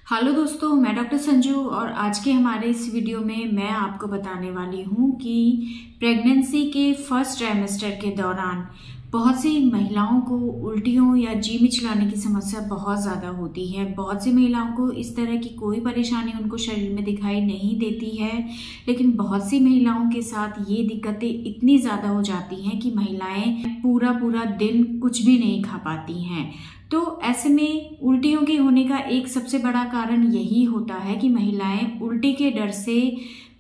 Hello दोस्तों, मैं doctor Sanju और आज के हमारे इस वीडियो में मैं आपको बताने वाली हूँ कि प्रेगनेंसी के फर्स्ट ट्राइमेस्टर के दौरान बहुत सी महिलाओं को उल्टियों या जी मिचलाने की समस्या बहुत ज़्यादा होती है। बहुत सी महिलाओं को इस तरह की कोई परेशानी उनको शरीर में दिखाई नहीं देती है, लेकिन बहुत सी महिलाओं के साथ ये दिक्कतें इतनी ज़्यादा हो जाती हैं कि महिलाएं पूरा पूरा दिन कुछ भी नहीं खा पाती हैं। तो ऐसे में उल्टियों के होने का एक सबसे बड़ा कारण यही होता है कि महिलाएं उल्टी के डर से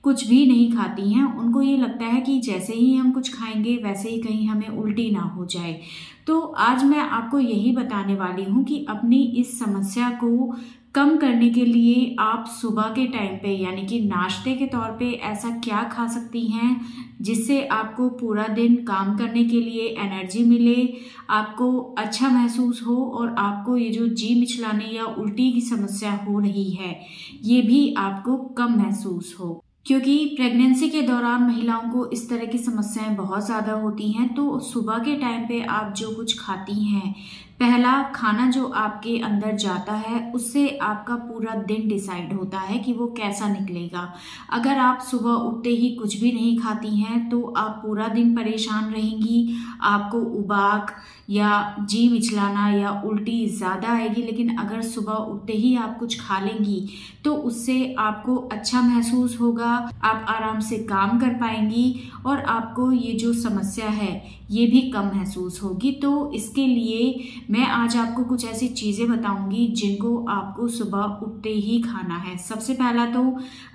कुछ भी नहीं खाती हैं। उनको ये लगता है कि जैसे ही हम कुछ खाएंगे वैसे ही कहीं हमें उल्टी ना हो जाए। तो आज मैं आपको यही बताने वाली हूँ कि अपनी इस समस्या को कम करने के लिए आप सुबह के टाइम पे यानी कि नाश्ते के तौर पे ऐसा क्या खा सकती हैं जिससे आपको पूरा दिन काम करने के लिए एनर्जी मिले, आपको अच्छा महसूस हो और आपको ये जो जी मिचलाने या उल्टी की समस्या हो रही है ये भी आपको कम महसूस हो। क्योंकि प्रेगनेंसी के दौरान महिलाओं को इस तरह की समस्याएं बहुत ज़्यादा होती हैं। तो सुबह के टाइम पे आप जो कुछ खाती हैं, पहला खाना जो आपके अंदर जाता है उससे आपका पूरा दिन डिसाइड होता है कि वो कैसा निकलेगा। अगर आप सुबह उठते ही कुछ भी नहीं खाती हैं तो आप पूरा दिन परेशान रहेंगी, आपको उबाक या जी मिचलाना या उल्टी ज़्यादा आएगी। लेकिन अगर सुबह उठते ही आप कुछ खा लेंगी तो उससे आपको अच्छा महसूस होगा, आप आराम से काम कर पाएंगी और आपको ये जो समस्या है ये भी कम महसूस होगी। तो इसके लिए मैं आज आपको कुछ ऐसी चीज़ें बताऊंगी जिनको आपको सुबह उठते ही खाना है। सबसे पहला तो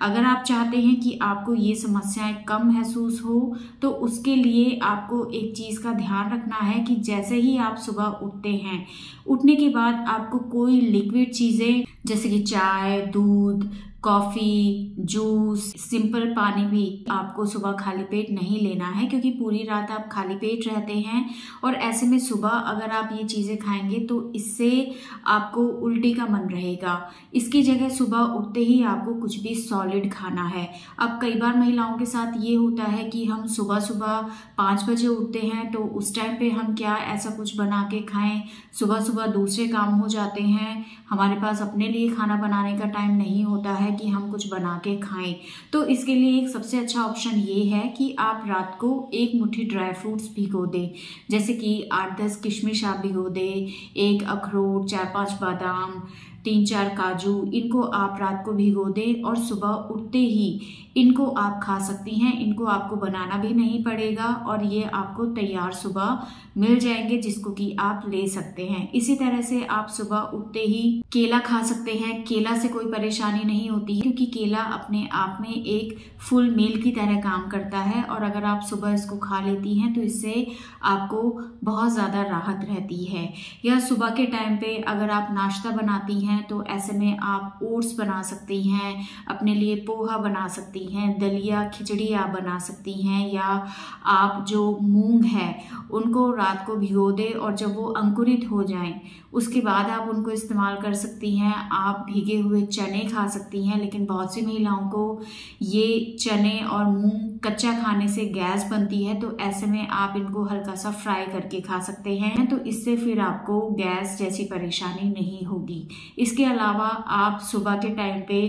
अगर आप चाहते हैं कि आपको ये समस्याएं कम महसूस हो तो उसके लिए आपको एक चीज़ का ध्यान रखना है कि जैसे ही आप सुबह उठते हैं, उठने के बाद आपको कोई लिक्विड चीज़ें जैसे कि चाय, दूध, कॉफ़ी, जूस, सिंपल पानी भी आपको सुबह खाली पेट नहीं लेना है, क्योंकि पूरी रात आप खाली पेट रहते हैं और ऐसे में सुबह अगर आप ये चीज़ें खाएंगे तो इससे आपको उल्टी का मन रहेगा। इसकी जगह सुबह उठते ही आपको कुछ भी सॉलिड खाना है। अब कई बार महिलाओं के साथ ये होता है कि हम सुबह सुबह 5 बजे उठते हैं तो उस टाइम पे हम क्या ऐसा कुछ बना के खाएं, सुबह सुबह दूसरे काम हो जाते हैं, हमारे पास अपने लिए खाना बनाने का टाइम नहीं होता है कि हम कुछ बना के खाएं। तो इसके लिए एक सबसे अच्छा ऑप्शन ये है कि आप रात को एक मुट्ठी ड्राई फ्रूट्स भिगो दें, जैसे कि 8-10 किशमिश आप भिगो दें, 1 अखरोट, 4-5 बादाम, 3-4 काजू, इनको आप रात को भिगो दें और सुबह उठते ही इनको आप खा सकती हैं। इनको आपको बनाना भी नहीं पड़ेगा और ये आपको तैयार सुबह मिल जाएंगे जिसको कि आप ले सकते हैं। इसी तरह से आप सुबह उठते ही केला खा सकते हैं। केला से कोई परेशानी नहीं होती है क्योंकि केला अपने आप में एक फुल मील की तरह काम करता है और अगर आप सुबह इसको खा लेती हैं तो इससे आपको बहुत ज़्यादा राहत रहती है। या सुबह के टाइम पे अगर आप नाश्ता बनाती हैं तो ऐसे में आप ओट्स बना सकती हैं, अपने लिए पोहा बना सकती हैं, दलिया खिचड़ी आप बना सकती हैं, या आप जो मूंग है उनको रात को भिगो दें और जब वो अंकुरित हो जाएं उसके बाद आप उनको इस्तेमाल कर सकती हैं। आप भीगे हुए चने खा सकती हैं, लेकिन बहुत सी महिलाओं को ये चने और मूंग कच्चा खाने से गैस बनती है तो ऐसे में आप इनको हल्का सा फ्राई करके खा सकते हैं, तो इससे फिर आपको गैस जैसी परेशानी नहीं होगी। इसके अलावा आप सुबह के टाइम पे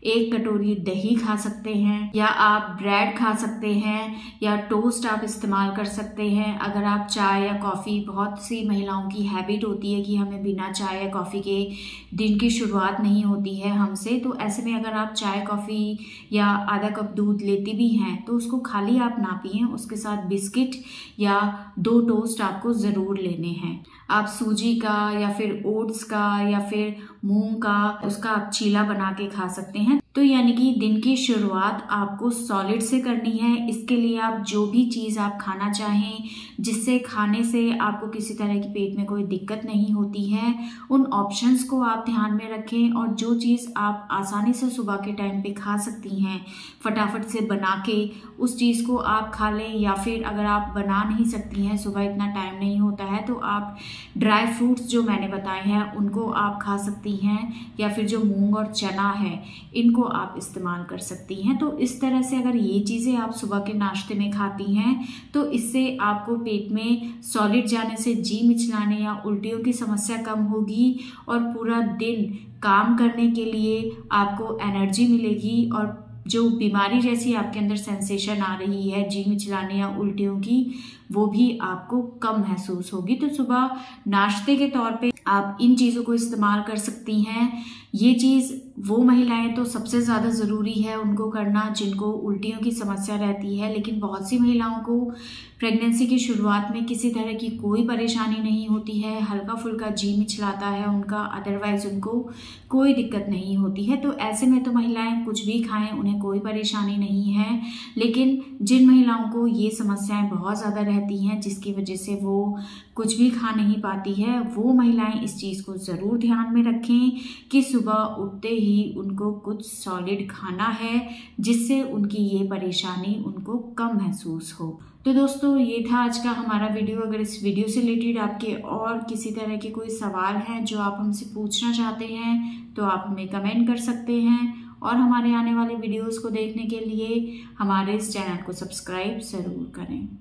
1 कटोरी दही खा सकते हैं, या आप ब्रेड खा सकते हैं, या टोस्ट आप इस्तेमाल कर सकते हैं। अगर आप चाय या कॉफ़ी, बहुत सी महिलाओं की हैबिट होती है कि हमें बिना चाय या कॉफ़ी के दिन की शुरुआत नहीं होती है हमसे, तो ऐसे में अगर आप चाय कॉफ़ी या आधा कप दूध लेती भी हैं तो उसको खाली आप ना पिएं, उसके साथ बिस्किट या 2 टोस्ट आपको ज़रूर लेने हैं। आप सूजी का या फिर ओट्स का या फिर मूंग का उसका आप चीला बना के खा सकते हैं। तो यानी कि दिन की शुरुआत आपको सॉलिड से करनी है। इसके लिए आप जो भी चीज़ आप खाना चाहें जिससे खाने से आपको किसी तरह की पेट में कोई दिक्कत नहीं होती है, उन ऑप्शंस को आप ध्यान में रखें और जो चीज़ आप आसानी से सुबह के टाइम पे खा सकती हैं फटाफट से बना के उस चीज़ को आप खा लें। या फिर अगर आप बना नहीं सकती हैं, सुबह इतना टाइम नहीं होता है, तो आप ड्राई फ्रूट्स जो मैंने बताए हैं उनको आप खा सकती हैं, या फिर जो मूंग और चना है इनको आप इस्तेमाल कर सकती हैं। तो इस तरह से अगर ये चीज़ें आप सुबह के नाश्ते में खाती हैं तो इससे आपको पेट में सॉलिड जाने से जी मिचलाने या उल्टियों की समस्या कम होगी और पूरा दिन काम करने के लिए आपको एनर्जी मिलेगी और जो बीमारी जैसी आपके अंदर सेंसेशन आ रही है जी मिचलाने या उल्टियों की, वो भी आपको कम महसूस होगी। तो सुबह नाश्ते के तौर पे आप इन चीज़ों को इस्तेमाल कर सकती हैं। ये चीज़ वो महिलाएं तो सबसे ज़्यादा ज़रूरी है उनको करना जिनको उल्टियों की समस्या रहती है, लेकिन बहुत सी महिलाओं को प्रेगनेंसी की शुरुआत में किसी तरह की कोई परेशानी नहीं होती है, हल्का फुल्का जी मिचलाता है उनका, अदरवाइज उनको कोई दिक्कत नहीं होती है। तो ऐसे में तो महिलाएं कुछ भी खाएं, उन्हें कोई परेशानी नहीं है। लेकिन जिन महिलाओं को ये समस्याएं बहुत ज़्यादा रहती हैं जिसकी वजह से वो कुछ भी खा नहीं पाती है, वो महिलाएं इस चीज़ को ज़रूर ध्यान में रखें कि सुबह उठते ही उनको कुछ सॉलिड खाना है जिससे उनकी ये परेशानी उनको कम महसूस हो। तो दोस्तों, ये था आज का हमारा वीडियो। अगर इस वीडियो से रिलेटेड आपके और किसी तरह के कोई सवाल हैं जो आप हमसे पूछना चाहते हैं तो आप हमें कमेंट कर सकते हैं और हमारे आने वाले वीडियोस को देखने के लिए हमारे इस चैनल को सब्सक्राइब ज़रूर करें।